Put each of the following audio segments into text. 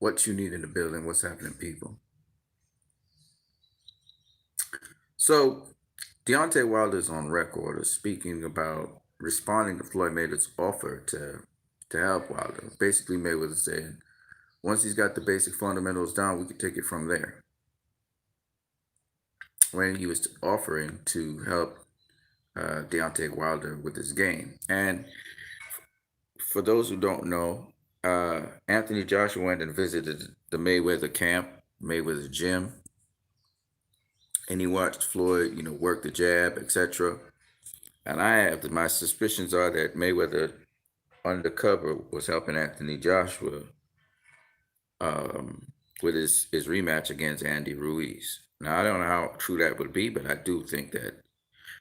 what you need in the building, what's happening, people. So, Deontay Wilder is on record as speaking about responding to Floyd Mayweather's offer to help Wilder. Basically, Mayweather said, once he's got the basic fundamentals down, we can take it from there. When he was offering to help Deontay Wilder with his game. And for those who don't know, Anthony Joshua went and visited the Mayweather camp, Mayweather gym, and he watched Floyd, work the jab, etc. And my suspicions are that Mayweather undercover was helping Anthony Joshua um, with his rematch against Andy Ruiz. Now I don't know how true that would be, but I do think that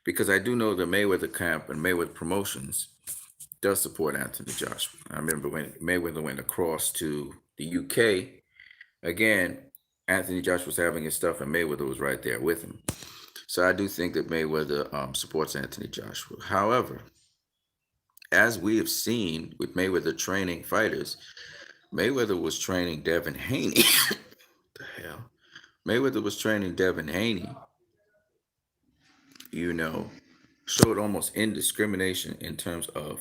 because I do know the Mayweather camp and Mayweather Promotions does support Anthony Joshua. I remember when Mayweather went across to the UK again. Anthony Joshua was having his stuff, and Mayweather was right there with him. So I do think that Mayweather supports Anthony Joshua. However, as we have seen with Mayweather training fighters, Mayweather was training Devin Haney. The hell? Mayweather was training Devin Haney, you know, showed almost indiscrimination in terms of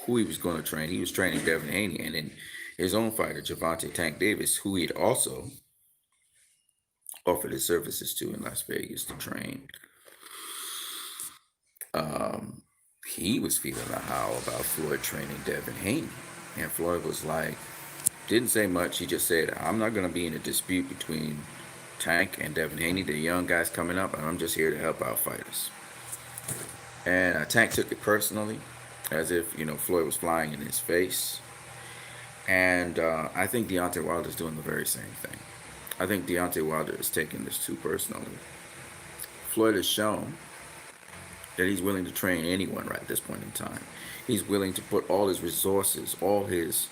who he was going to train. He was training Devin Haney, and then his own fighter, Javante Tank Davis, who he'd also offered his services to in Las Vegas to train. Um, he was feeling a howl about Floyd training Devin Haney. And Floyd was like, didn't say much. He just said, I'm not going to be in a dispute between Tank and Devin Haney. They're young guys coming up, and I'm just here to help out fighters. And Tank took it personally, as if, Floyd was flying in his face. And I think Deontay Wilder is doing the very same thing. I think Deontay Wilder is taking this too personally. Floyd has shown that he's willing to train anyone right at this point in time. He's willing to put all his resources, all his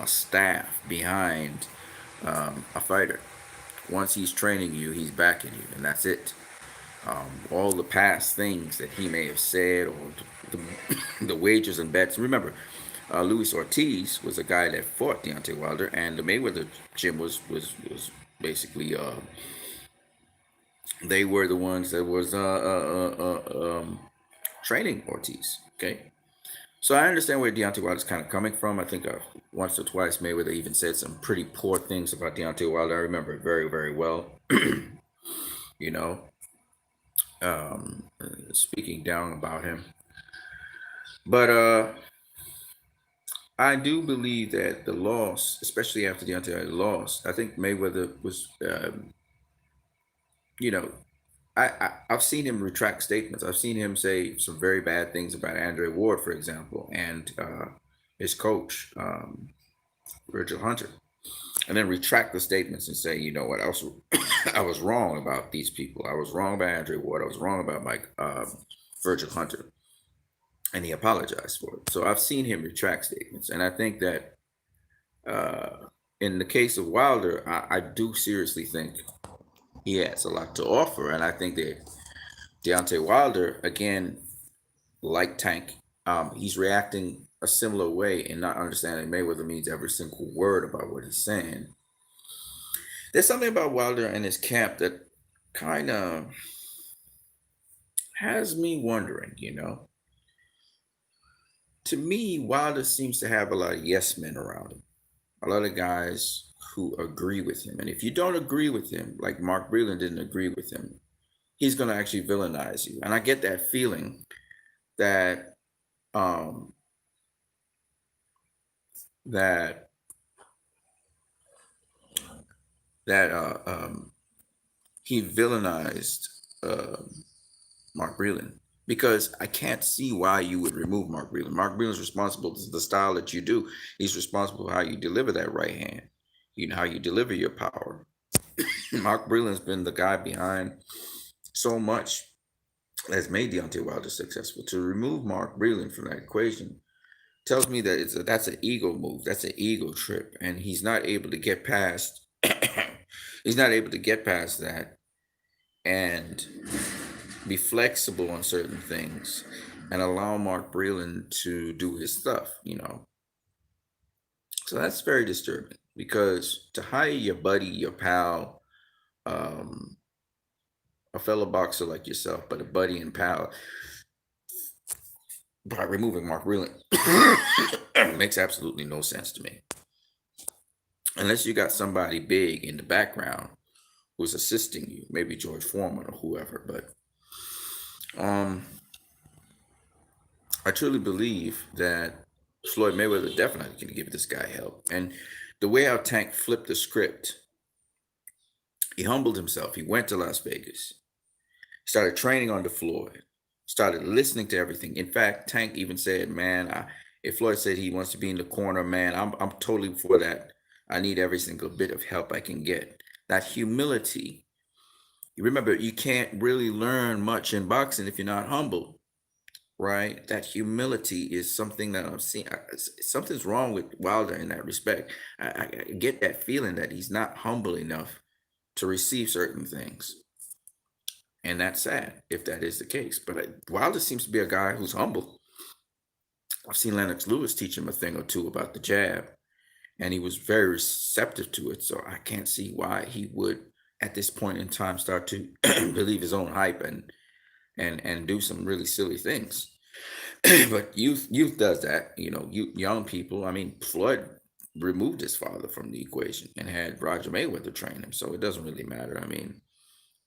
staff behind a fighter. Once he's training you, he's backing you, and that's it. All the past things that he may have said, or the wagers and bets. Remember, Luis Ortiz was a guy that fought Deontay Wilder, and the Mayweather gym was basically they were the ones that was training Ortiz. Okay, so I understand where Deontay Wilder is kind of coming from. I think once or twice Mayweather even said some pretty poor things about Deontay Wilder. I remember it very, very well. you know, speaking down about him. But I do believe that the loss, especially after Deontay Wilder lost, I think Mayweather was, you know, I've seen him retract statements. I've seen him say some very bad things about Andre Ward, for example, and his coach, Virgil Hunter, and then retract the statements and say, you know what, I was wrong about these people. I was wrong about Andre Ward. I was wrong about Virgil Hunter, and he apologized for it. So I've seen him retract statements, and I think that in the case of Wilder, I do seriously think he has a lot to offer, and I think that Deontay Wilder, again, like Tank, he's reacting a similar way and not understanding Mayweather means every single word about what he's saying. There's something about Wilder and his camp that kind of has me wondering, To me, Wilder seems to have a lot of yes men around him, a lot of guys who agree with him. And if you don't agree with him, like Mark Breland didn't agree with him, he's going to actually villainize you. And I get that feeling that um, that that he villainized uh, Mark Breland, because I can't see why you would remove Mark Breland. Mark Breland is responsible for the style that you do. He's responsible for how you deliver that right hand, how you deliver your power. Mark Breland's been the guy behind so much that's made Deontay Wilder successful. To remove Mark Breland from that equation tells me that that's an ego move. That's an ego trip, and he's not able to get past. He's not able to get past that and be flexible on certain things and allow Mark Breland to do his stuff. So that's very disturbing because to hire your buddy, your pal, um, a fellow boxer like yourself, but a buddy and pal, by removing Mark Reeling, makes absolutely no sense to me. Unless you got somebody big in the background who's assisting you, maybe George Foreman or whoever. But um, I truly believe that Floyd Mayweather definitely can give this guy help. And the way how Tank flipped the script, he humbled himself. He went to Las Vegas, started training under Floyd, started listening to everything. In fact, Tank even said, "Man, if Floyd said he wants to be in the corner, man, I'm totally for that. I need every single bit of help I can get." That humility. You remember, you can't really learn much in boxing if you're not humble, right? That humility is something that I'm seeing. Something's wrong with Wilder in that respect. I get that feeling that he's not humble enough to receive certain things. And that's sad if that is the case. But Wilder seems to be a guy who's humble. I've seen Lennox Lewis teach him a thing or two about the jab, and he was very receptive to it. So I can't see why he would, at this point in time, start to believe his own hype and do some really silly things. But youth does that. Young people. I mean, Floyd removed his father from the equation and had Roger Mayweather train him, so it doesn't really matter. I mean,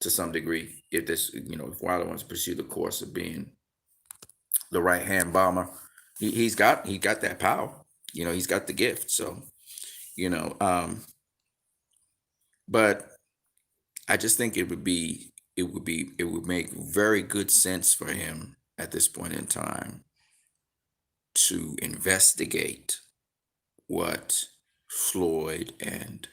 to some degree, if Wilder wants to pursue the course of being the right hand bomber, he got that power. He's got the gift. So you know, but I just think it would make very good sense for him at this point in time to investigate what Floyd and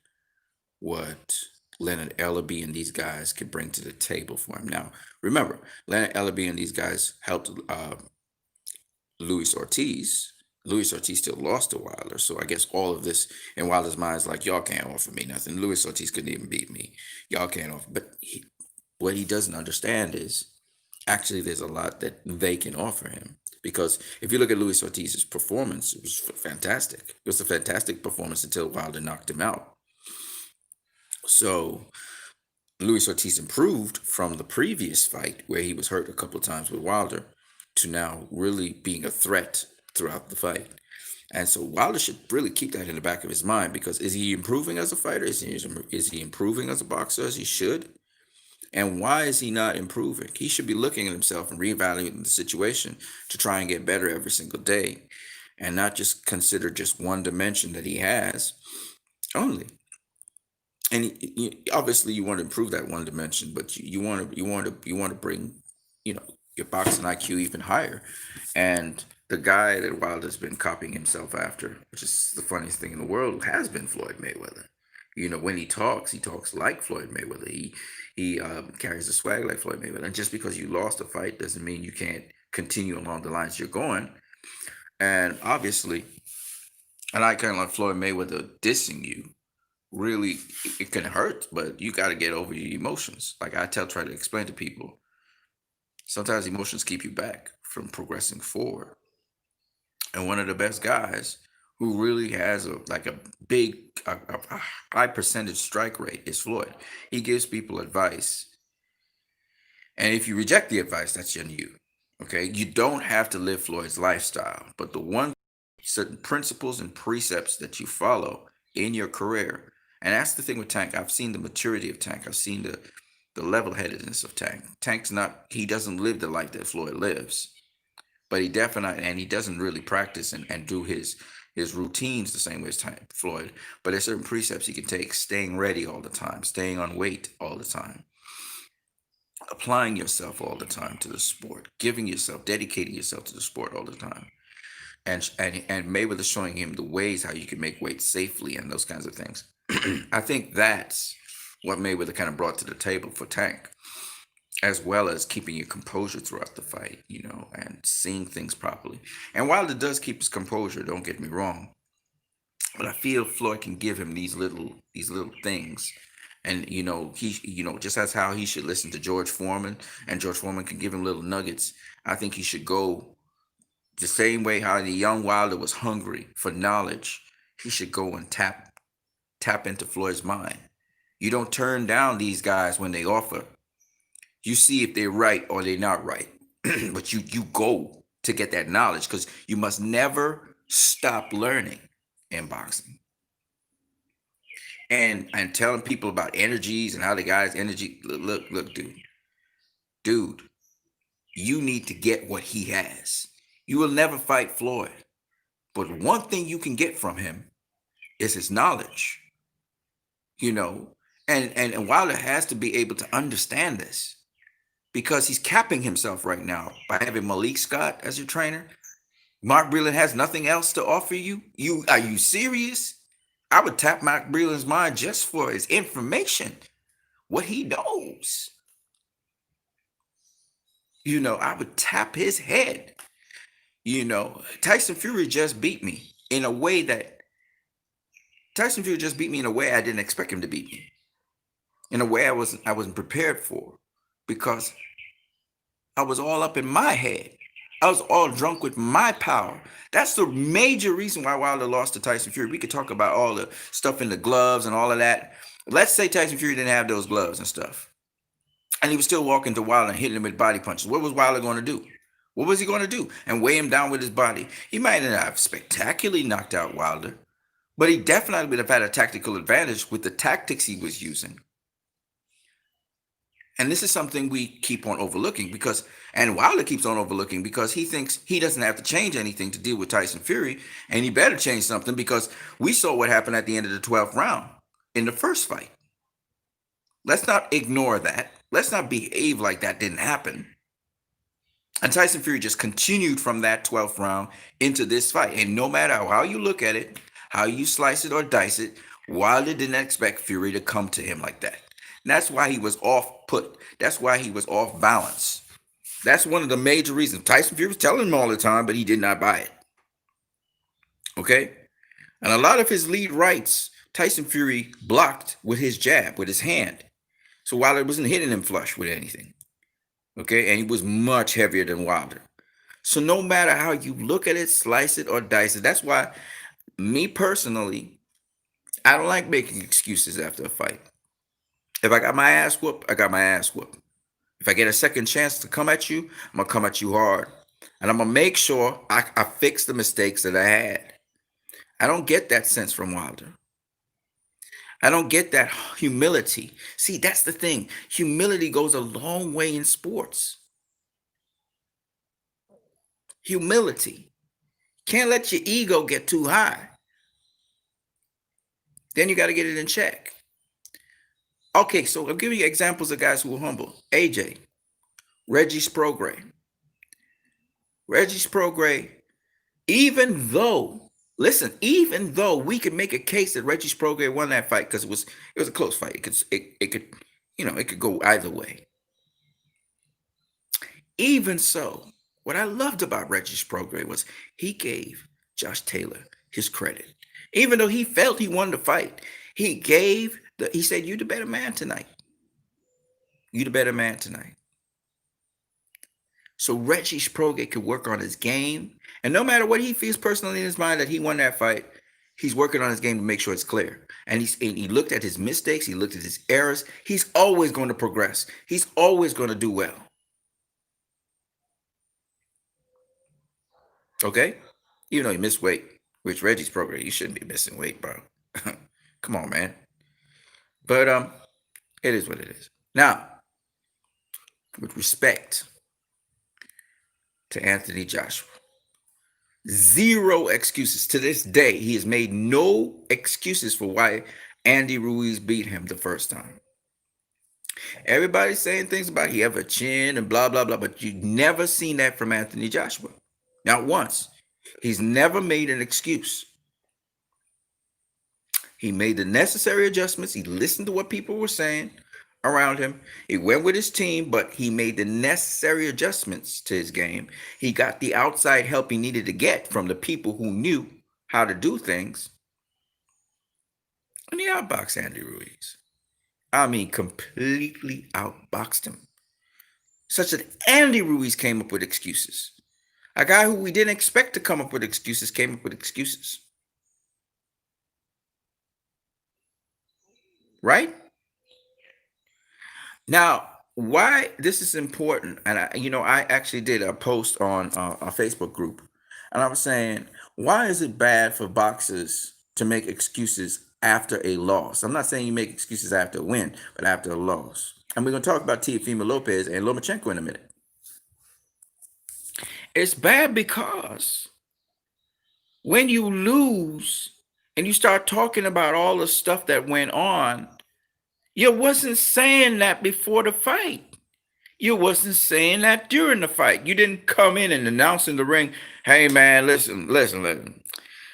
what Leonard Ellerby and these guys could bring to the table for him. Now, remember, Leonard Ellerby and these guys helped Luis Ortiz. Luis Ortiz still lost to Wilder, so I guess all of this in Wilder's mind is like, y'all can't offer me nothing. Luis Ortiz couldn't even beat me. Y'all can't offer. But what he doesn't understand is actually there's a lot that they can offer him. Because if you look at Luis Ortiz's performance, it was fantastic. It was a fantastic performance until Wilder knocked him out. So Luis Ortiz improved from the previous fight where he was hurt a couple of times with Wilder to now really being a threat throughout the fight. And so Wilder should really keep that in the back of his mind, because is he improving as a fighter? Is he improving as a boxer as he should? And why is he not improving? He should be looking at himself and reevaluating the situation to try and get better every single day, and not just consider just one dimension that he has only. And obviously you want to improve that one dimension, but you want to bring your boxing IQ even higher. And the guy that Wilder's been copying himself after, which is the funniest thing in the world, has been Floyd Mayweather. When he talks like Floyd Mayweather. He carries the swag like Floyd Mayweather. And just because you lost a fight doesn't mean you can't continue along the lines you're going. And obviously, and I kind of like Floyd Mayweather dissing you. Really, it can hurt, but you got to get over your emotions. Like try to explain to people, sometimes emotions keep you back from progressing forward. And one of the best guys who really has a big, a high percentage strike rate is Floyd. He gives people advice, and if you reject the advice, that's on you. Okay, you don't have to live Floyd's lifestyle, but the one certain principles and precepts that you follow in your career, and that's the thing with Tank. I've seen the maturity of Tank. I've seen the level-headedness of Tank. He doesn't live the life that Floyd lives, but he doesn't really practice and do his routines the same way as Floyd. But there's certain precepts he can take: staying ready all the time, staying on weight all the time, applying yourself all the time to the sport, dedicating yourself to the sport all the time. And Mayweather showing him the ways how you can make weight safely and those kinds of things. I think that's what Mayweather kind of brought to the table for Tank, as well as keeping your composure throughout the fight, and seeing things properly. And Wilder does keep his composure, don't get me wrong, but I feel Floyd can give him these little things. And just as how he should listen to George Foreman, and George Foreman can give him little nuggets, I think he should go the same way how the young Wilder was hungry for knowledge. He should go and tap tap into Floyd's mind. You don't turn down these guys when they offer. You see if they're right or they're not right. But you go to get that knowledge because you must never stop learning in boxing. And telling people about energies and how the guy's energy look, dude, you need to get what he has. You will never fight Floyd, but one thing you can get from him is his knowledge. You know, and Wilder has to be able to understand this because he's capping himself right now by having Malik Scott as your trainer. Mark Breland has nothing else to offer you. You are you serious? I would tap Mark Breland's mind just for his information, what he knows. I would tap his head. Tyson Fury just beat me in a way that Tyson Fury just beat me in a way I didn't expect him to beat me. In a way I wasn't prepared for because I was all up in my head. I was all drunk with my power. That's the major reason why Wilder lost to Tyson Fury. We could talk about all the stuff in the gloves and all of that. Let's say Tyson Fury didn't have those gloves and stuff. And he was still walking to Wilder and hitting him with body punches. What was Wilder going to do? What was he going to do? And weigh him down with his body. He might not have spectacularly knocked out Wilder, but he definitely would have had a tactical advantage with the tactics he was using. And this is something we keep on overlooking and Wilder keeps on overlooking because he thinks he doesn't have to change anything to deal with Tyson Fury. And he better change something because we saw what happened at the end of the 12th round in the first fight. Let's not ignore that. Let's not behave like that didn't happen. And Tyson Fury just continued from that 12th round into this fight. And no matter how you look at it, how you slice it or dice it, Wilder didn't expect Fury to come to him like that. And that's why he was off put. That's why he was off balance. That's one of the major reasons. Tyson Fury was telling him all the time, but he did not buy it. Okay? And a lot of his lead rights, Tyson Fury blocked with his jab, with his hand. So Wilder wasn't hitting him flush with anything. Okay? And he was much heavier than Wilder. So no matter how you look at it, slice it, or dice it, that's why, me personally, I don't like making excuses after a fight. If I got my ass whooped, I got my ass whooped. If I get a second chance to come at you, I'm going to come at you hard. And I'm going to make sure I fix the mistakes that I had. I don't get that sense from Wilder. I don't get that humility. See, that's the thing. Humility goes a long way in sports. Humility. Can't let your ego get too high. Then you got to get it in check. Okay, so I'll give you examples of guys who were humble. AJ, Reggie Sprogray. Reggie Sprogray, even though we could make a case that Reggie Sprogray won that fight because it was a close fight. It could go either way. Even so, what I loved about Reggie Sprogray was he gave Josh Taylor his credit. Even though he felt he won the fight, he said, "You the better man tonight. You the better man tonight." So Reggie Sprogray could work on his game. And no matter what he feels personally in his mind that he won that fight, he's working on his game to make sure it's clear. And he looked at his mistakes. He looked at his errors. He's always going to progress. He's always going to do well. Okay? Even though he missed weight, which Reggie Sprogray, you shouldn't be missing weight, bro. Come on, man. But it is what it is. Now, with respect to Anthony Joshua, zero excuses. To this day, he has made no excuses for why Andy Ruiz beat him the first time. Everybody's saying things about he have a chin and blah, blah, blah, but you've never seen that from Anthony Joshua. Not once. He's never made an excuse. He made the necessary adjustments. He listened to what people were saying around him. He went with his team, but he made the necessary adjustments to his game. He got the outside help he needed to get from the people who knew how to do things. And he outboxed Andy Ruiz. I mean, completely outboxed him. Such that Andy Ruiz came up with excuses. A guy who we didn't expect to come up with excuses came up with excuses. right? Now, why this is important, and I actually did a post on a Facebook group, and I was saying, why is it bad for boxers to make excuses after a loss? I'm not saying you make excuses after a win, but after a loss. And we're going to talk about Teofimo Lopez and Lomachenko in a minute. It's bad because when you lose and you start talking about all the stuff that went on, you wasn't saying that before the fight. You wasn't saying that during the fight. You didn't come in and announce in the ring, hey man, listen.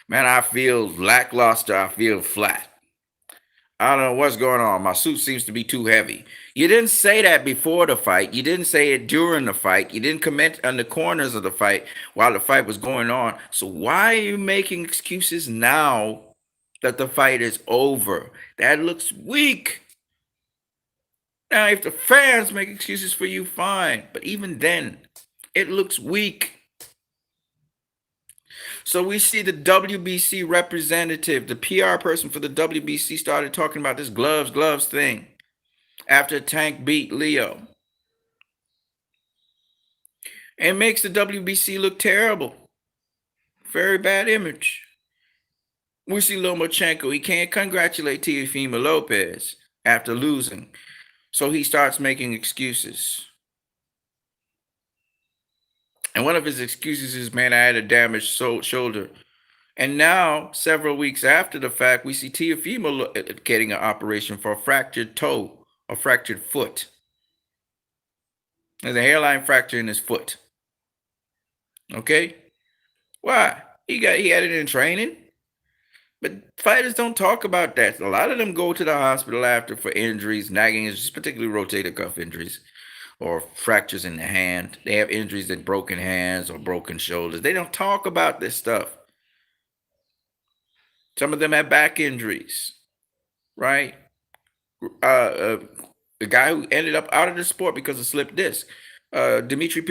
Man, I feel lackluster. I feel flat. I don't know what's going on. My suit seems to be too heavy. You didn't say that before the fight. You didn't say it during the fight. You didn't comment on the corners of the fight while the fight was going on. So why are you making excuses now that the fight is over? That looks weak. Now, if the fans make excuses for you, fine. But even then, it looks weak. So we see the WBC representative, the PR person for the WBC, started talking about this gloves thing after Tank beat Leo. It makes the WBC look terrible. Very bad image. We see Lomachenko. He can't congratulate Teofimo Lopez after losing. So he starts making excuses. And one of his excuses is, man, I had a damaged shoulder. And now, several weeks after the fact, we see Teofimo getting an operation for a fractured toe, a fractured foot. There's a hairline fracture in his foot. Okay? Why? He had it in training. But fighters don't talk about that. A lot of them go to the hospital after for injuries, nagging injuries, particularly rotator cuff injuries or fractures in the hand. They have injuries in broken hands or broken shoulders. They don't talk about this stuff. Some of them have back injuries, right? The guy who ended up out of the sport because of slip disc, Dimitri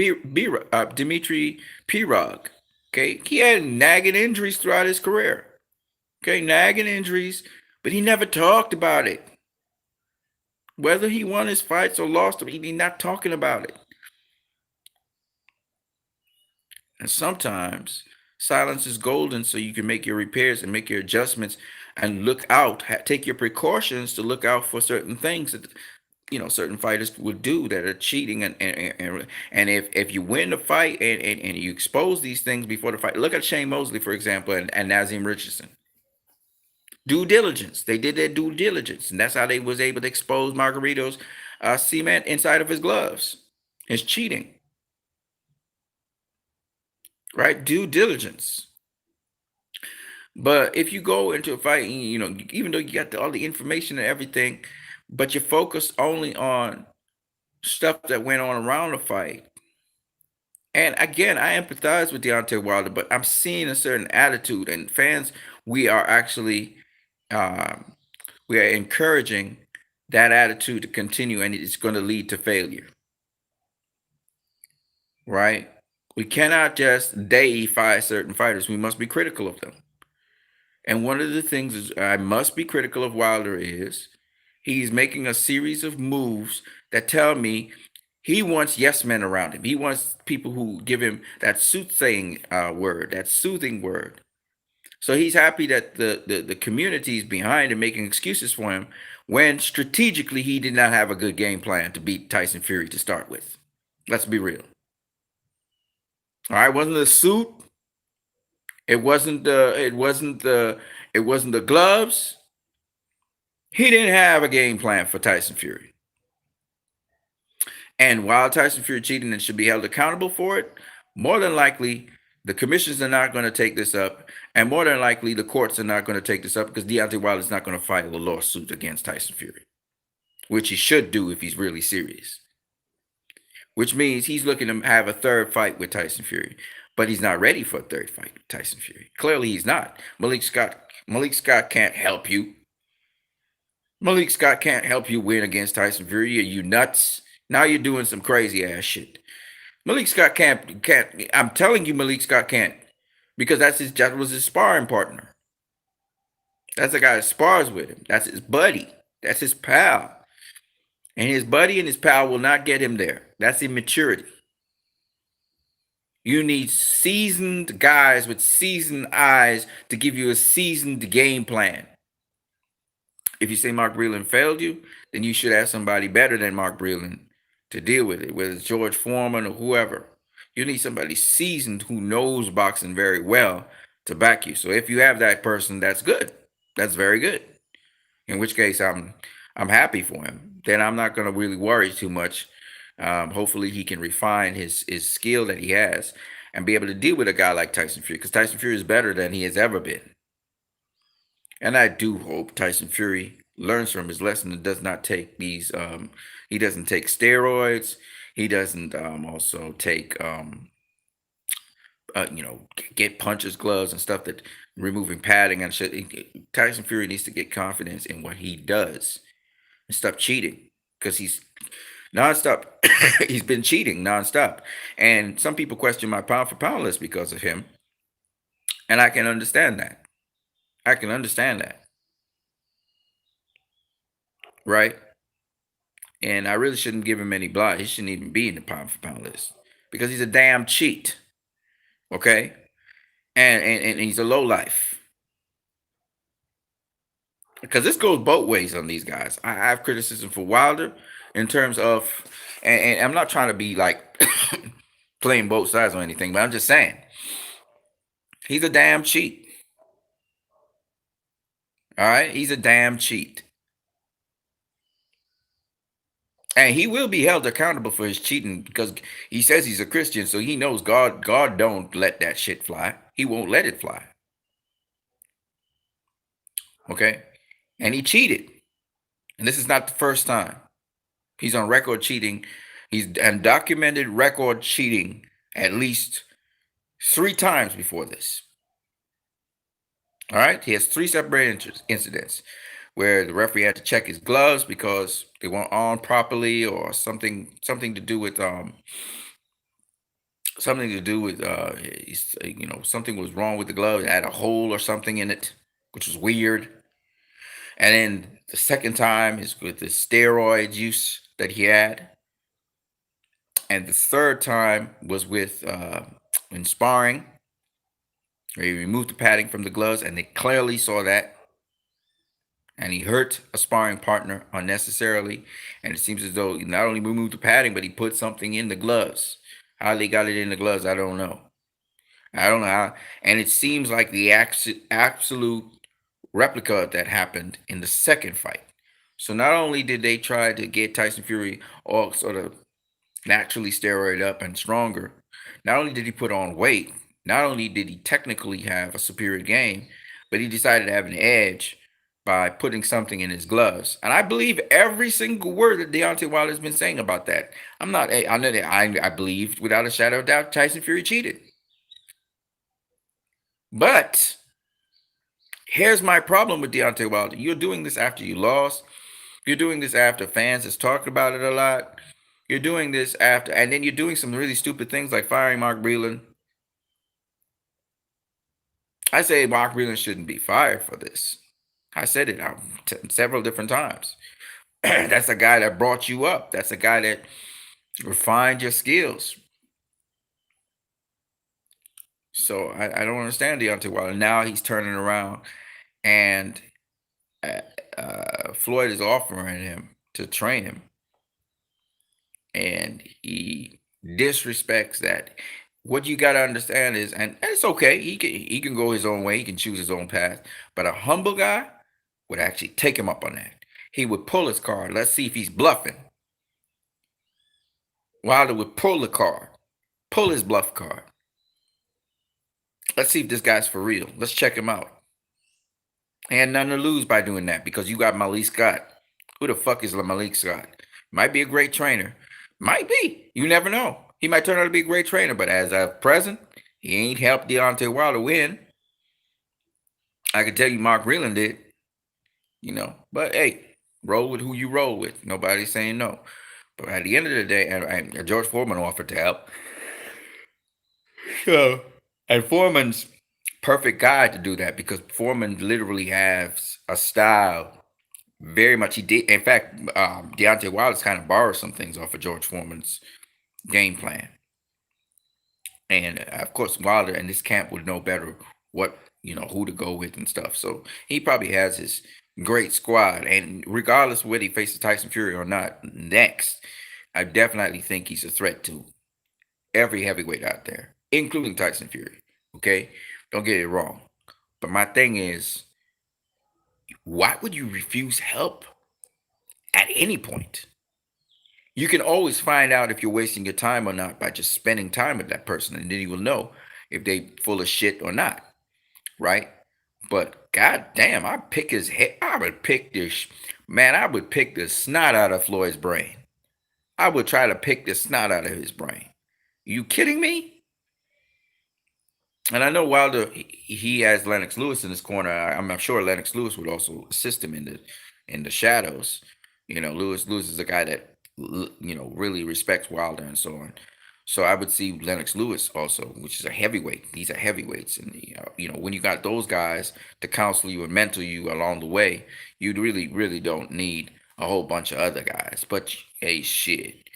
Pirog. Okay, he had nagging injuries throughout his career. Okay, nagging injuries, but he never talked about it. Whether he won his fights or lost them, he's not talking about it. And sometimes silence is golden, so you can make your repairs and make your adjustments and look out, take your precautions to look out for certain things that certain fighters would do that are cheating. And if you win the fight and you expose these things before the fight, look at Shane Mosley, for example, and Nazim Richardson. Due diligence. They did their due diligence, and that's how they was able to expose Margarito's cement inside of his gloves. It's cheating, right? Due diligence. But if you go into a fight, even though you got all the information and everything, but you focus only on stuff that went on around the fight. And again, I empathize with Deontay Wilder, but I'm seeing a certain attitude, and fans, we are actually um, we are encouraging that attitude to continue, and it's going to lead to failure, right? We cannot just deify certain fighters. We must be critical of them. And one of the things is I must be critical of Wilder is he's making a series of moves that tell me he wants yes men around him. He wants people who give him that soothsaying word, that soothing word. So he's happy that the community is behind him making excuses for him when strategically he did not have a good game plan to beat Tyson Fury to start with. Let's be real. All right, wasn't the suit, it wasn't the gloves. He didn't have a game plan for Tyson Fury. And while Tyson Fury cheated and should be held accountable for it, more than likely the commissions are not going to take this up, and more than likely the courts are not going to take this up because Deontay Wilder is not going to file a lawsuit against Tyson Fury, which he should do if he's really serious. Which means he's looking to have a third fight with Tyson Fury, but he's not ready for a third fight with Tyson Fury. Clearly, he's not. Malik Scott can't help you. Malik Scott can't help you win against Tyson Fury. Are you nuts? Now you're doing some crazy ass shit. Malik Scott can't. I'm telling you, Malik Scott can't, because that was his sparring partner. That's the guy that spars with him. That's his buddy. That's his pal. And his buddy and his pal will not get him there. That's immaturity. You need seasoned guys with seasoned eyes to give you a seasoned game plan. If you say Mark Breland failed you, then you should have somebody better than Mark Breland to deal with it, whether it's George Foreman or whoever. You need somebody seasoned who knows boxing very well to back you. So if you have that person, that's good. That's very good. In which case, I'm happy for him. Then I'm not going to really worry too much. Hopefully, he can refine his skill that he has and be able to deal with a guy like Tyson Fury, because Tyson Fury is better than he has ever been. And I do hope Tyson Fury learns from his lesson and does not take these. He doesn't take steroids. He doesn't also take get punches, gloves, and stuff that removing padding and shit. Tyson Fury needs to get confidence in what he does and stop cheating, because he's nonstop. He's been cheating nonstop, and some people question my pound for pound list because of him, and I can understand that. I can understand that, right? And I really shouldn't give him any blood. He shouldn't even be in the pound for pound list because he's a damn cheat. Okay, and he's a low life. Because this goes both ways on these guys. I have criticism for Wilder in terms of, and I'm not trying to be like playing both sides or anything, but I'm just saying he's a damn cheat. All right, he's a damn cheat, and he will be held accountable for his cheating because he says he's a Christian, so he knows God don't let that shit fly. He won't let it fly. Okay, and he cheated, and this is not the first time. He's on record cheating. He's undocumented record cheating at least 3 times before this. All right, he has 3 separate incidents where the referee had to check his gloves because they weren't on properly, or something to do with something was wrong with the glove. It had a hole or something in it, which was weird. And then the second time is with the steroid use that he had, and the third time was with in sparring, where he removed the padding from the gloves, and they clearly saw that, and he hurt a sparring partner unnecessarily. And it seems as though he not only removed the padding, but he put something in the gloves. How they got it in the gloves, I don't know. I don't know how. And it seems like the absolute replica of that happened in the second fight. So not only did they try to get Tyson Fury all sort of naturally steroid up and stronger, not only did he put on weight, not only did he technically have a superior game, but he decided to have an edge by putting something in his gloves. And I believe every single word that Deontay Wilder has been saying about that. I'm not, I know that I believe without a shadow of doubt Tyson Fury cheated. But here's my problem with Deontay Wilder. You're doing this after you lost. You're doing this after fans has talked about it a lot. You're doing this after, and then you're doing some really stupid things like firing Mark Breland. I say Mark Breland shouldn't be fired for this. I said it several different times. That's a guy that brought you up. That's a guy that refined your skills. So I don't understand Deontay Wilder. Now he's turning around, and Floyd is offering him to train him, and he disrespects that. What you got to understand is, and it's okay. He can go his own way. He can choose his own path. But a humble guy would actually take him up on that. He would pull his card. Let's see if he's bluffing. Wilder would pull the card, pull his bluff card. Let's see if this guy's for real. Let's check him out. And nothing to lose by doing that, because you got Malik Scott. Who the fuck is Malik Scott? Might be a great trainer. Might be. You never know. He might turn out to be a great trainer, but as of present, he ain't helped Deontay Wilder win. I can tell you Mark Breland did. But hey, roll with who you roll with. Nobody's saying no. But at the end of the day, and George Foreman offered to help. So, and Foreman's perfect guy to do that, because Foreman literally has a style Very much he did. In fact, Deontay Wilder's kind of borrowed some things off of George Foreman's game plan. And of course, Wilder and this camp would know better what, who to go with and stuff. So he probably has his great squad. And regardless of whether he faces Tyson Fury or not next, I definitely think he's a threat to every heavyweight out there, including Tyson Fury. Okay? Don't get it wrong. But my thing is, why would you refuse help at any point? You can always find out if you're wasting your time or not by just spending time with that person, and then you will know if they full of shit or not, right? But god damn, I pick his head. I would pick this man. I would pick the snot out of Floyd's brain. I would try to pick the snot out of his brain. You kidding me? And I know Wilder, he has Lennox Lewis in his corner. I'm sure Lennox Lewis would also assist him in the shadows. Lewis is a guy that really respects Wilder and so on. So I would see Lennox Lewis also, which is a heavyweight. These are heavyweights, and when you got those guys to counsel you and mentor you along the way, you really really don't need a whole bunch of other guys. But hey, shit,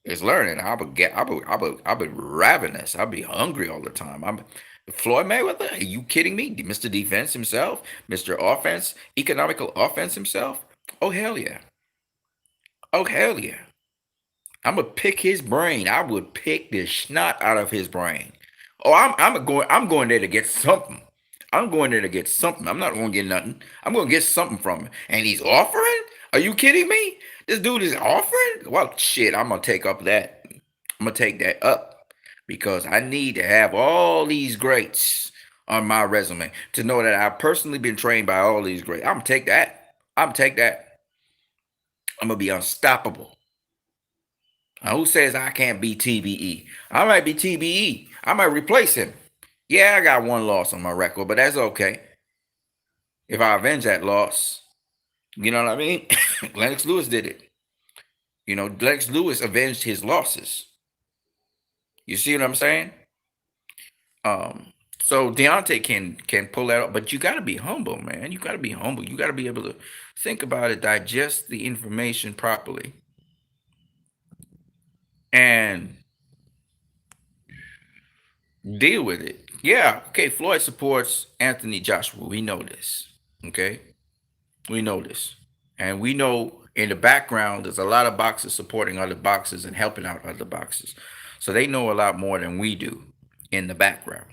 it's learning. I would ravenous. I'll be hungry all the time. I'm Floyd Mayweather. Are you kidding me? Mr. Defense himself, Mr. Offense, economical offense himself. Oh hell yeah. Oh hell yeah. I'm gonna pick his brain. I would pick the snot out of his brain. Oh, I'm going there to get something. I'm going there to get something. I'm not going to get nothing. I'm going to get something from him. And he's offering? Are you kidding me? This dude is offering? Well, shit, I'm going to take up that. I'm going to take that up because I need to have all these greats on my resume to know that I've personally been trained by all these greats. I'm going to take that. I'm going to take that. I'm going to be unstoppable. Who says I can't be TBE? I might be TBE. I might replace him. Yeah, I got one loss on my record, but that's okay. If I avenge that loss, you know what I mean? Lennox Lewis did it. Lennox Lewis avenged his losses. You see what I'm saying? So Deontay can pull that up, but you got to be humble, man. You got to be humble. You got to be able to think about it, digest the information properly, and deal with it. Yeah, okay. Floyd supports Anthony Joshua. We know this. Okay, we know this, and we know in the background there's a lot of boxers supporting other boxers and helping out other boxers, so they know a lot more than we do in the background.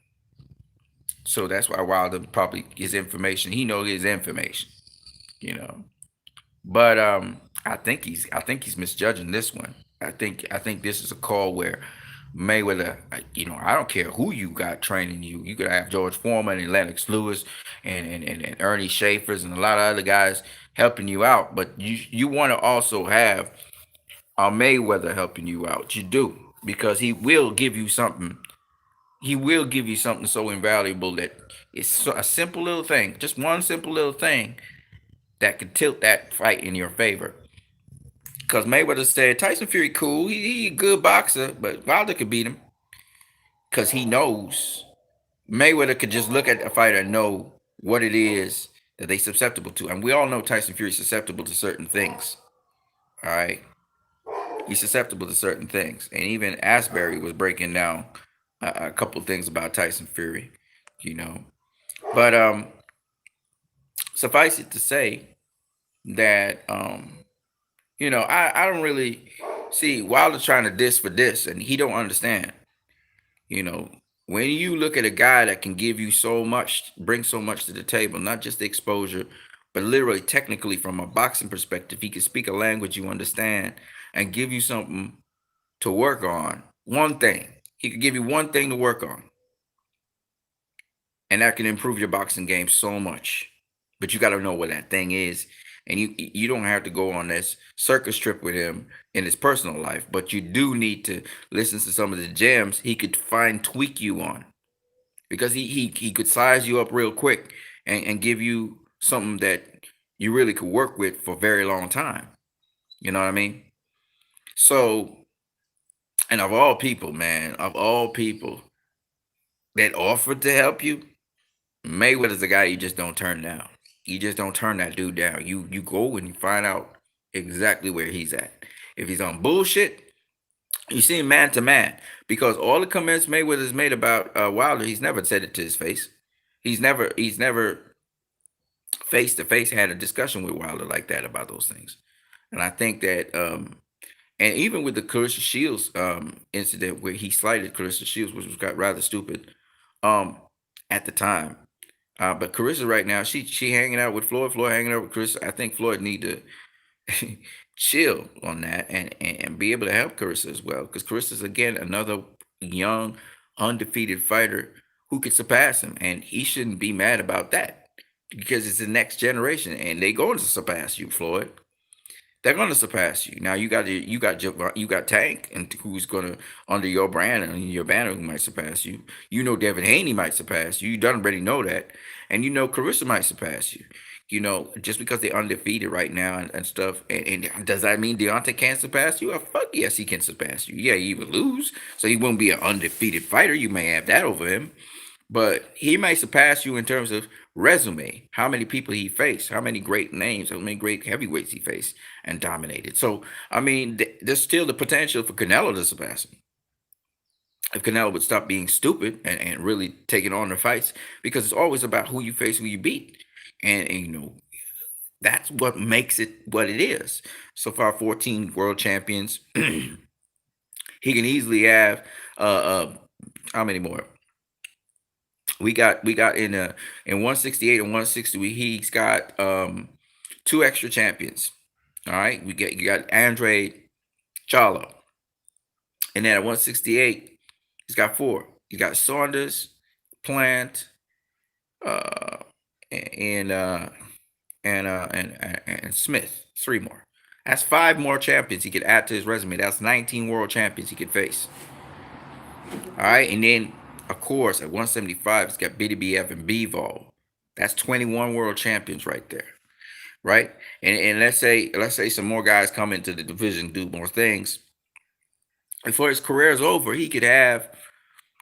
So that's why Wilder probably his information. He knows his information. You know, but I think he's misjudging this one. I think this is a call where Mayweather, I don't care who you got training you. You could have George Foreman and Lennox Lewis and Ernie Schaefer's and a lot of other guys helping you out, but you want to also have Mayweather helping you out. You do because he will give you something. He will give you something so invaluable that it's a simple little thing, just one simple little thing that could tilt that fight in your favor. Because Mayweather said Tyson Fury cool, he a good boxer, but Wilder could beat him because he knows. Mayweather could just look at the fighter and know what it is that they susceptible to, and we all know Tyson Fury is susceptible to certain things. All right, he's susceptible to certain things, and even Asbury was breaking down a couple of things about Tyson Fury, you know. But suffice it to say that I don't really see Wilder trying to diss for this, and he don't understand. You know, when you look at a guy that can give you so much, bring so much to the table, not just the exposure, but literally technically from a boxing perspective, he can speak a language you understand and give you something to work on. One thing. He could give you one thing to work on. And that can improve your boxing game so much. But you got to know what that thing is, and you don't have to go on this circus trip with him in his personal life, but you do need to listen to some of the gems he could fine tweak you on, because he could size you up real quick and give you something that you really could work with for a very long time. You know what I mean? So, and of all people, man, of all people that offered to help you, Mayweather's the guy you just don't turn down. You just don't turn that dude down. You go and you find out exactly where he's at. If he's on bullshit, you see him man to man. Because all the comments Mayweather's made about Wilder, he's never said it to his face. He's never face to face had a discussion with Wilder like that about those things. And I think that and even with the Clarissa Shields incident where he slighted Clarissa Shields, which was got rather stupid um at the time. But Carissa right now, she hanging out with Floyd. Floyd hanging out with Chris. I think Floyd need to chill on that and be able to help Carissa as well. Because Carissa's again another young, undefeated fighter who could surpass him. And he shouldn't be mad about that. Because it's the next generation and they going to surpass you, Floyd. They're going to surpass you. Now you got Tank, and who's going to under your brand and your banner who might surpass you. You know Devin Haney might surpass you. You don't already know that, and you know Carissa might surpass you. You know just because they're undefeated right now and stuff. And does that mean Deontay can't surpass you? Oh, fuck yes, he can surpass you. Yeah, he would lose, so he won't be an undefeated fighter. You may have that over him, but he might surpass you in terms of resume, how many people he faced, how many great names, how many great heavyweights he faced and dominated. So, I mean, there's still the potential for Canelo to surpass him if Canelo would stop being stupid and really taking on the fights, because it's always about who you face, who you beat. And you know, that's what makes it what it is. So far, 14 world champions. He can easily have how many more? We got in 168 and 160. He's got two extra champions. All right, you got Andre Charlo, and then at 168 he's got four. You got Saunders, Plant, uh, and and Smith. Three more. That's five more champions he could add to his resume. That's 19 world champions he could face. All right, and then of course at 175 it's got BDBF and Bivol. That's 21 world champions right there, right? And let's say some more guys come into the division, do more things. Before his career is over, he could have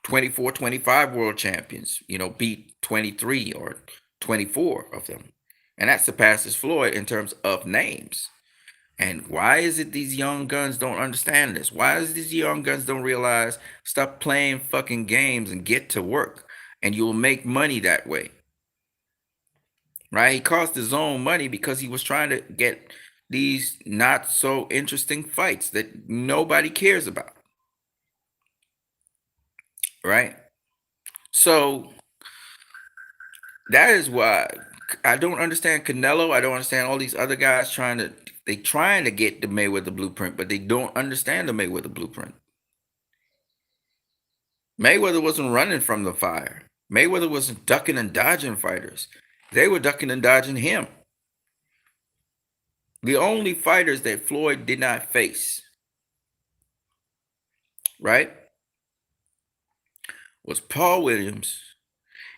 24, 25 world champions. You know, beat 23 or 24 of them, and that surpasses Floyd in terms of names. And why is it these young guns don't understand this? Why is these young guns don't realize stop playing fucking games and get to work and you'll make money that way? Right? He cost his own money because he was trying to get these not so interesting fights that nobody cares about. Right? So that is why I don't understand Canelo. I don't understand all these other guys trying to get the Mayweather blueprint, but they don't understand the Mayweather blueprint. Mayweather wasn't running from the fire. Mayweather wasn't ducking and dodging fighters. They were ducking and dodging him. The only fighters that Floyd did not face, right, was Paul Williams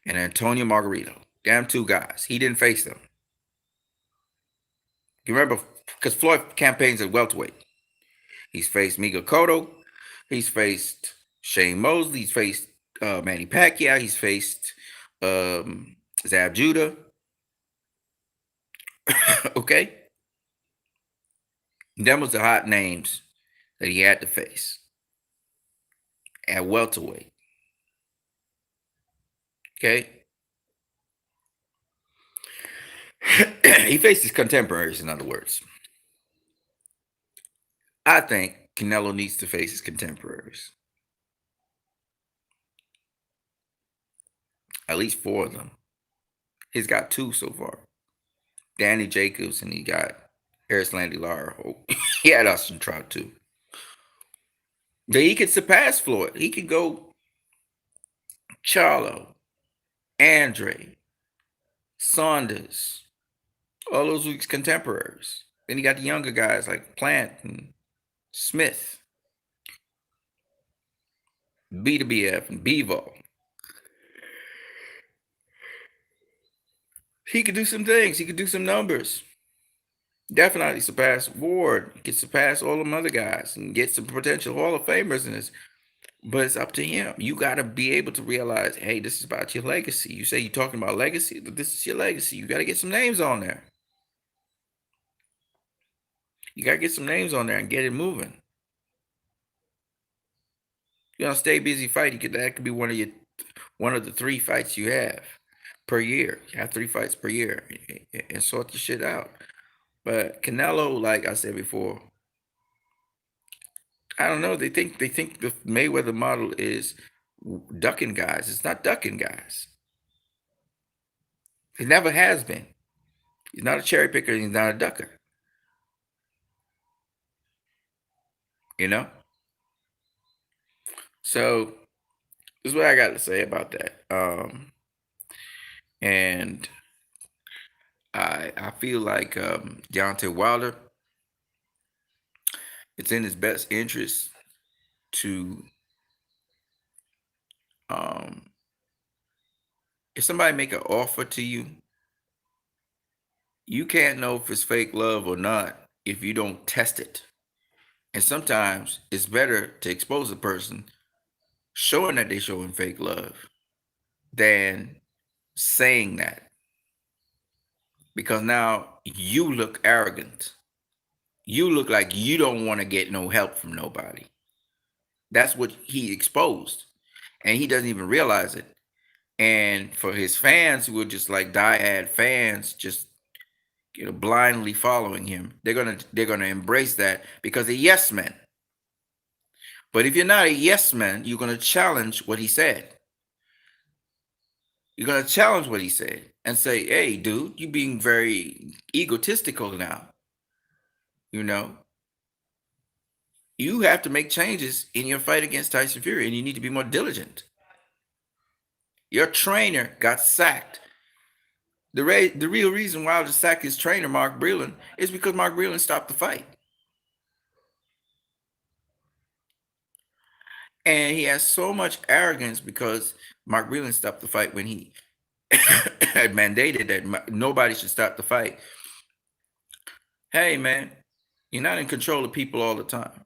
and Antonio Margarito. Damn two guys. He didn't face them. You remember, because Floyd campaigns at welterweight. He's faced Miguel Cotto. He's faced Shane Mosley. He's faced Manny Pacquiao. He's faced Zab Judah. Okay? Them was the hot names that he had to face at welterweight. Okay? He faced his contemporaries, in other words. I think Canelo needs to face his contemporaries. At least four of them. He's got two so far. Danny Jacobs, and he got Erislandy Lara. He had Austin Trout too. But he could surpass Floyd. He could go Charlo, Andre, Saunders, all those weeks contemporaries. Then you got the younger guys like Plant and Smith, BWF and Bevo. He could do some things. He could do some numbers. Definitely surpass Ward. He could surpass all them other guys and get some potential Hall of Famers in his. But it's up to him. You got to be able to realize, hey, this is about your legacy. You say you're talking about legacy, but this is your legacy. You got to get some names on there. You got to get some names on there and get it moving. You know, stay busy fighting. That could be one of the three fights you have per year. You have three fights per year and sort the shit out. But Canelo, like I said before, I don't know. They think the Mayweather model is ducking guys. It's not ducking guys. It never has been. He's not a cherry picker. He's not a ducker. You know. So this is what I got to say about that. And I feel like Deontay Wilder, it's in his best interest to um, if somebody make an offer to you, you can't know if it's fake love or not if you don't test it. And sometimes it's better to expose a person showing that they're showing fake love than saying that, because now you look arrogant. You look like you don't want to get no help from nobody. That's what he exposed, and he doesn't even realize it. And for his fans who are just like diehard fans, just blindly following him, they're gonna embrace that because they're yes men. But if you're not a yes man, you're gonna challenge what he said. You're gonna challenge what he said and say, "Hey, dude, you're being very egotistical now. You know, you have to make changes in your fight against Tyson Fury, and you need to be more diligent. Your trainer got sacked. The real reason why Wilder sacked his trainer, Mark Breland, is because Mark Breland stopped the fight. And he has so much arrogance because Mark Breland stopped the fight when he had mandated that nobody should stop the fight. Hey, man, you're not in control of people all the time.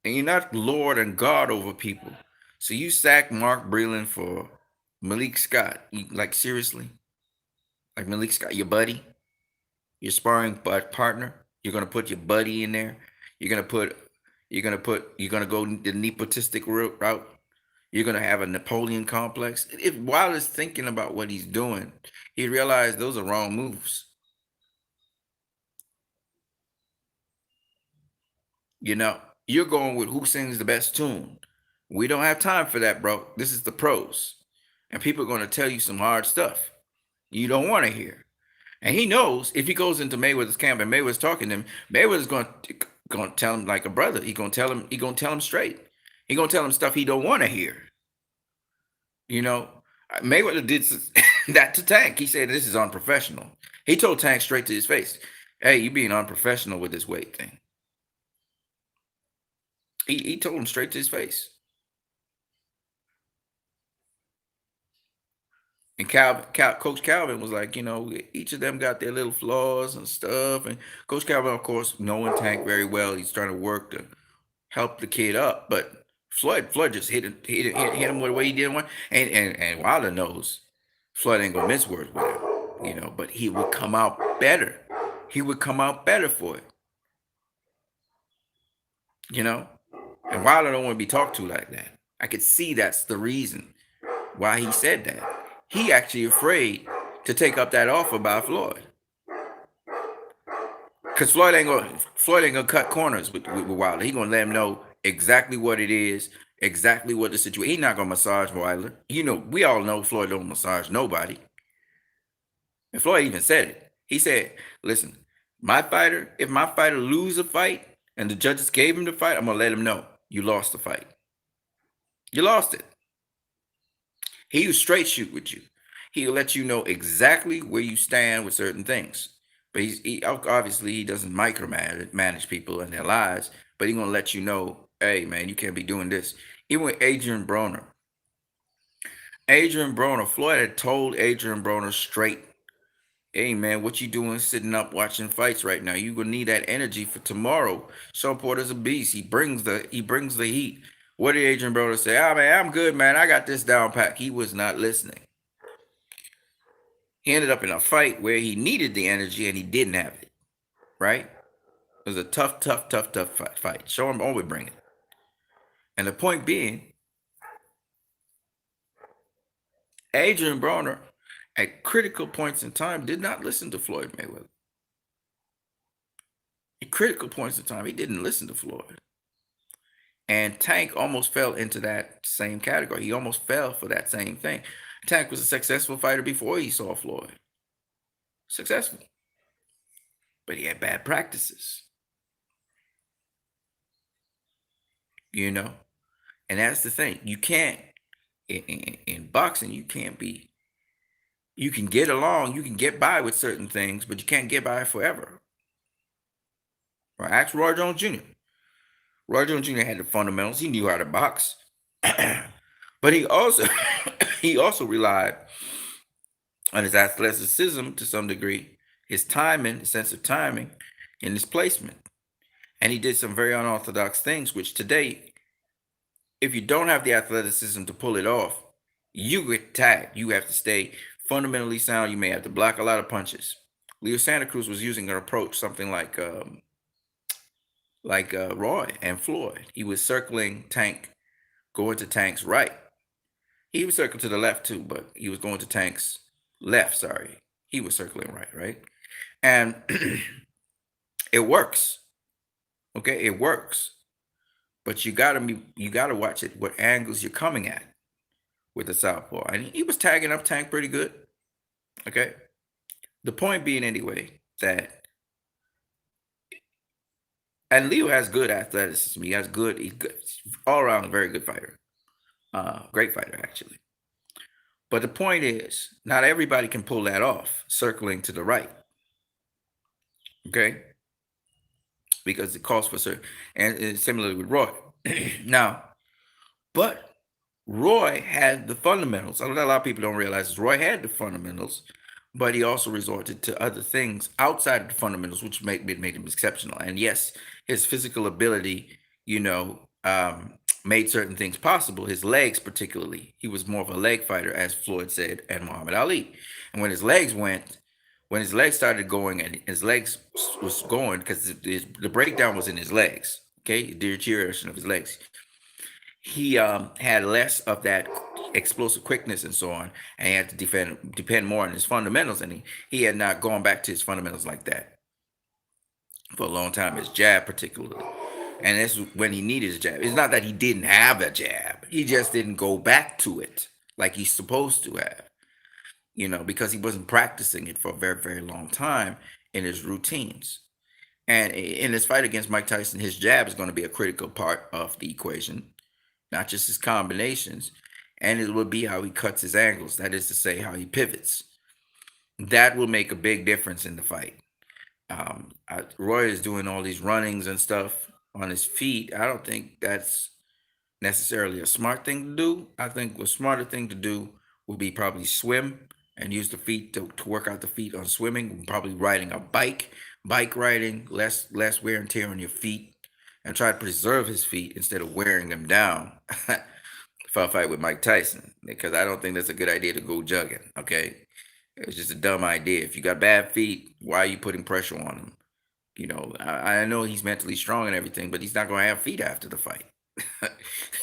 And you're not Lord and God over people. So you sack Mark Breland for Malik Scott. Like, seriously? Like Malik Scott, your buddy? Your sparring partner? You're gonna put your buddy in there? You're gonna go the nepotistic route? You're gonna have a Napoleon complex? If Wilder's thinking about what he's doing, he realized those are wrong moves. You know, you're going with who sings the best tune. We don't have time for that, bro. This is the pros. And people are going to tell you some hard stuff you don't want to hear. And he knows if he goes into Mayweather's camp and Mayweather's talking to him, Mayweather's going to tell him like a brother. He going to tell him straight. He going to tell him stuff he don't want to hear. You know, Mayweather did that to Tank. He said this is unprofessional. He told Tank straight to his face, "Hey, you being unprofessional with this weight thing." He told him straight to his face. And Coach Calvin was like, each of them got their little flaws and stuff. And Coach Calvin, of course, knowing Tank very well, he's trying to work to help the kid up. But Floyd just hit him with the way he didn't want. And Wilder knows Floyd ain't gonna miss words with him, but he would come out better. He would come out better for it, you know. And Wilder don't want to be talked to like that. I could see that's the reason why he said that. He actually afraid to take up that offer by Floyd. Because Floyd ain't gonna cut corners with Wilder. He gonna let him know exactly what it is, exactly what the situation. He's not gonna massage Wilder. We all know Floyd don't massage nobody. And Floyd even said it. He said, "Listen, if my fighter lose a fight and the judges gave him the fight, I'm gonna let him know you lost the fight. You lost it." He will straight shoot with you. He'll let you know exactly where you stand with certain things. But obviously he doesn't micromanage people and their lives. But he's gonna let you know, hey man, you can't be doing this. Even with Adrian Broner. Floyd had told Adrian Broner straight, hey man, what you doing sitting up watching fights right now? You are gonna need that energy for tomorrow. Sean Porter's a beast. He brings the heat. What did Adrian Broner say? Ah, man, I'm good, man. I got this down pat. He was not listening. He ended up in a fight where he needed the energy and he didn't have it. Right? It was a tough, tough, tough, tough fight. Show him over, bring it. And the point being, Adrian Broner, at critical points in time, did not listen to Floyd Mayweather. At critical points in time, he didn't listen to Floyd. And Tank almost fell into that same category. He almost fell for that same thing. Tank was a successful fighter before he saw Floyd. Successful. But he had bad practices, you know? And that's the thing. You can't, in boxing, you can't be, you can get along, you can get by with certain things, but you can't get by forever. Right? Ask Roy Jones Jr. Roy Jones Jr. had the fundamentals. He knew how to box. But he also he also relied on his athleticism to some degree, his timing, his sense of timing, and his placement. And he did some very unorthodox things, which today, if you don't have the athleticism to pull it off, you get tagged. You have to stay fundamentally sound. You may have to block a lot of punches. Leo Santa Cruz was using an approach, something like Roy and Floyd. He was circling Tank, going to Tank's right. He was circling to the left too, but he was going to Tank's left. Sorry, he was circling right, right, and it works. Okay, it works, but you gotta watch it what angles you're coming at with the southpaw, and he was tagging up Tank pretty good. Okay, the point being anyway that and Leo has good athleticism. He has good. He's good, all around very good fighter. Great fighter actually. But the point is, not everybody can pull that off, circling to the right. Okay, because it calls for certain, and similarly with Roy. Now, but Roy had the fundamentals. A lot of people don't realize this. Roy had the fundamentals, but he also resorted to other things outside of the fundamentals, which made him exceptional. And yes, his physical ability, made certain things possible. His legs, particularly, he was more of a leg fighter, as Floyd said, and Muhammad Ali. And when his legs started going, and his legs was going because the breakdown was in his legs. Okay, the deterioration of his legs, he had less of that explosive quickness and so on, and he had to depend more on his fundamentals, and he had not gone back to his fundamentals like that for a long time. His jab, particularly, and that's when he needed his jab. It's not that he didn't have a jab; he just didn't go back to it like he's supposed to have, because he wasn't practicing it for a very, very long time in his routines. And in this fight against Mike Tyson, his jab is going to be a critical part of the equation, not just his combinations, and it will be how he cuts his angles. That is to say, how he pivots. That will make a big difference in the fight. Roy is doing all these runnings and stuff on his feet. I don't think that's necessarily a smart thing to do. I think a smarter thing to do would be probably swim and use the feet to work out the feet on swimming, probably riding a bike riding, less wear and tear on your feet, and try to preserve his feet instead of wearing them down for a fight with Mike Tyson, because I don't think that's a good idea to go jugging. Okay, it's just a dumb idea. If you got bad feet, why are you putting pressure on him? I know he's mentally strong and everything, but he's not going to have feet after the fight.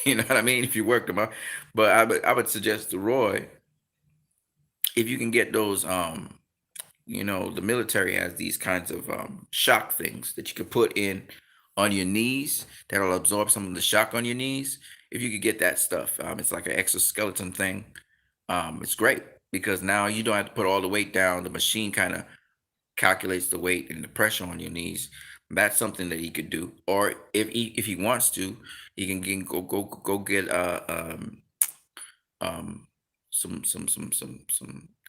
You know what I mean? If you work them up, but I would suggest to Roy, if you can get those, the military has these kinds of shock things that you could put in on your knees that'll absorb some of the shock on your knees. If you could get that stuff, it's like an exoskeleton thing. It's great because now you don't have to put all the weight down. The machine kind of calculates the weight and the pressure on your knees. That's something that he could do. Or if he wants to, he can go get um, some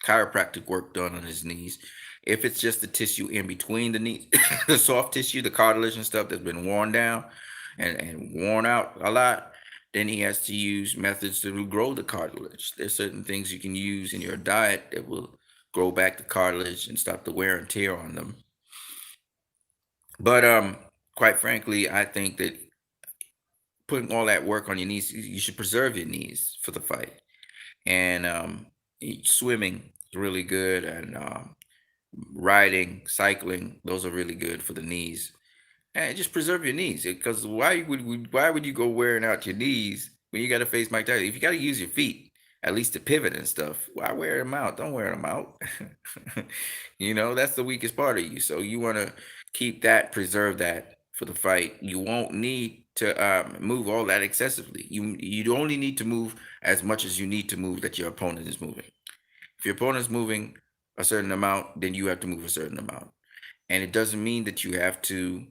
chiropractic work done on his knees. If it's just the tissue in between the knees, the soft tissue, the cartilage and stuff that's been worn down and worn out a lot, then he has to use methods to grow the cartilage. There's certain things you can use in your diet that will grow back the cartilage and stop the wear and tear on them. But quite frankly, I think that putting all that work on your knees, you should preserve your knees for the fight. And swimming is really good, and riding, cycling, those are really good for the knees. And just preserve your knees, because why would you go wearing out your knees when you got to face Mike Tyson? If you got to use your feet at least to pivot and stuff, why wear them out? Don't wear them out. That's the weakest part of you. So you want to keep that, preserve that for the fight. You won't need to move all that excessively. You only need to move as much as you need to move that your opponent is moving. If your opponent's moving a certain amount, then you have to move a certain amount. And it doesn't mean that you have to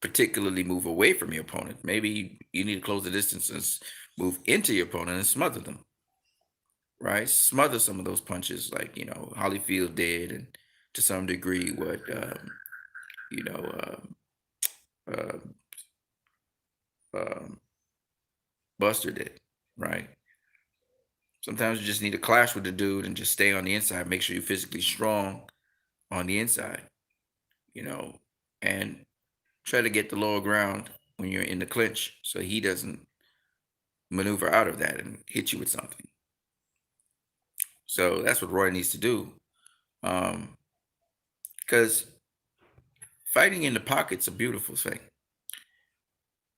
particularly move away from your opponent. Maybe you need to close the distance and move into your opponent and smother them, right? Smother some of those punches, like Holyfield did, and to some degree what you know uh, um, Buster did, right? Sometimes you just need to clash with the dude and just stay on the inside. Make sure you're physically strong on the inside, you know, and try to get the lower ground when you're in the clinch so he doesn't maneuver out of that and hit you with something. So that's what Roy needs to do. Because fighting in the pocket's a beautiful thing.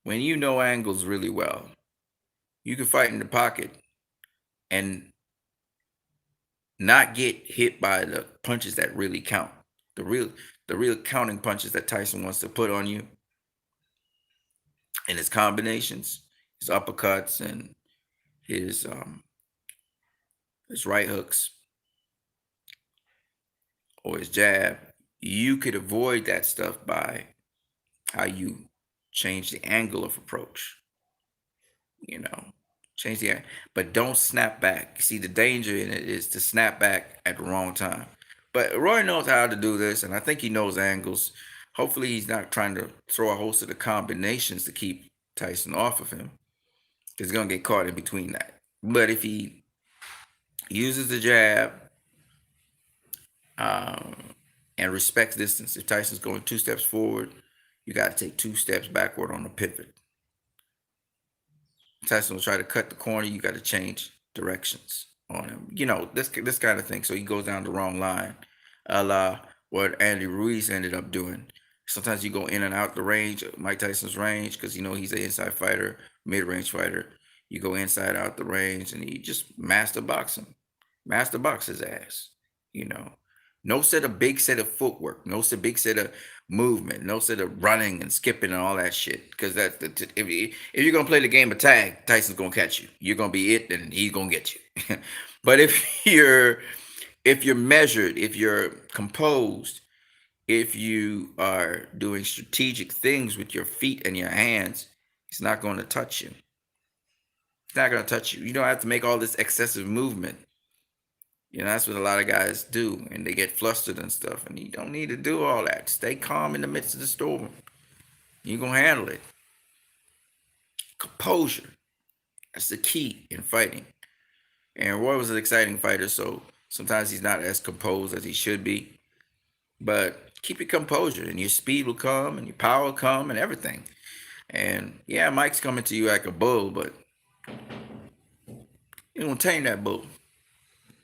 When you know angles really well, you can fight in the pocket and not get hit by the punches that really count. The real the real counting punches that Tyson wants to put on you, and his combinations, his uppercuts and his right hooks or his jab. You could avoid that stuff by how you change the angle of approach. You know, change the but don't snap back. See, the danger in it is to snap back at the wrong time. But Roy knows how to do this, and I think he knows angles. Hopefully, he's not trying to throw a host of the combinations to keep Tyson off of him. He's gonna get caught in between that. But if he uses the jab um, and respects distance, if Tyson's going 2 steps forward, you got to take 2 steps backward on the pivot. Tyson will try to cut the corner. You got to change directions on him. This kind of thing. So he goes down the wrong line, a la what Andy Ruiz ended up doing. Sometimes you go in and out the range, Mike Tyson's range, because he's an inside fighter, mid-range fighter. You go inside out the range, and he just master box his ass. You know, no big set of footwork, no big set of movement, no set of running and skipping and all that shit. Because if you're gonna play the game of tag, Tyson's gonna catch you. You're gonna be it, and he's gonna get you. But if you're measured, if you're composed, if you are doing strategic things with your feet and your hands, he's not going to touch you. He's not going to touch you. You don't have to make all this excessive movement. That's what a lot of guys do, and they get flustered and stuff. And you don't need to do all that. Stay calm in the midst of the storm. You're going to handle it. Composure. That's the key in fighting. And Roy was an exciting fighter, so sometimes he's not as composed as he should be. But keep your composure, and your speed will come, and your power will come, and everything. And yeah, Mike's coming to you like a bull, but you're going to tame that bull.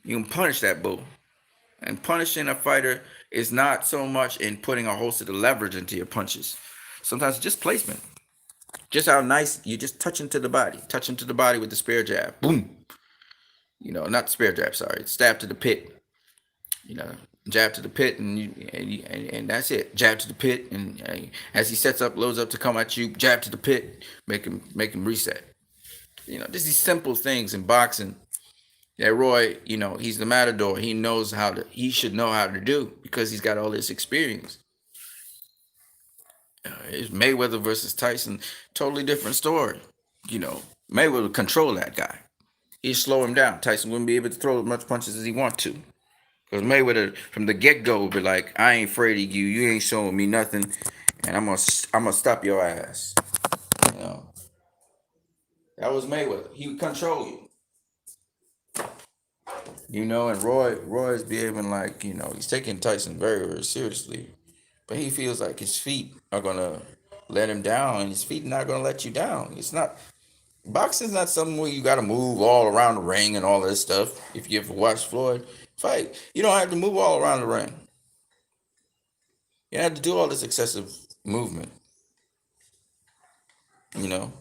You can punish that bull. And punishing a fighter is not so much in putting a host of the leverage into your punches. Sometimes it's just placement. Just how nice you just touch into the body. Touch into the body with the spear jab. Boom. Not the spear jab, sorry. Stab to the pit. Jab to the pit, and that's it. Jab to the pit, and as he sets up, loads up to come at you, jab to the pit, make him reset. Just these simple things in boxing. Yeah, Roy, he's the matador. He should know how to do because he's got all this experience. It's Mayweather versus Tyson, totally different story. Mayweather would control that guy. He'd slow him down. Tyson wouldn't be able to throw as much punches as he want to. Because Mayweather, from the get-go, would be like, I ain't afraid of you. You ain't showing me nothing. And I'm gonna stop your ass. You know. That was Mayweather. He would control you. And Roy's behaving like, he's taking Tyson very, very seriously. But he feels like his feet are gonna let him down, and his feet are not gonna let you down. It's not boxing's not something where you got to move all around the ring and all this stuff. If you ever watched Floyd fight, you don't have to move all around the ring. You don't have to do all this excessive movement. You know.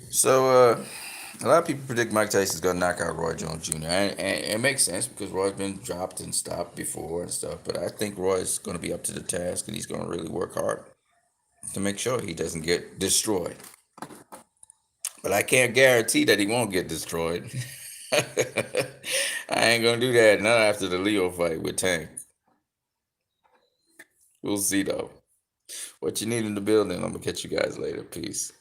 So a lot of people predict Mike Tyson's gonna knock out Roy Jones Jr. And it makes sense because Roy's been dropped and stopped before and stuff. But I think Roy's gonna be up to the task and he's gonna really work hard to make sure he doesn't get destroyed. But I can't guarantee that he won't get destroyed. I ain't gonna do that not after the Leo fight with Tank. We'll see though. What you need in the building, I'm gonna catch you guys later. Peace.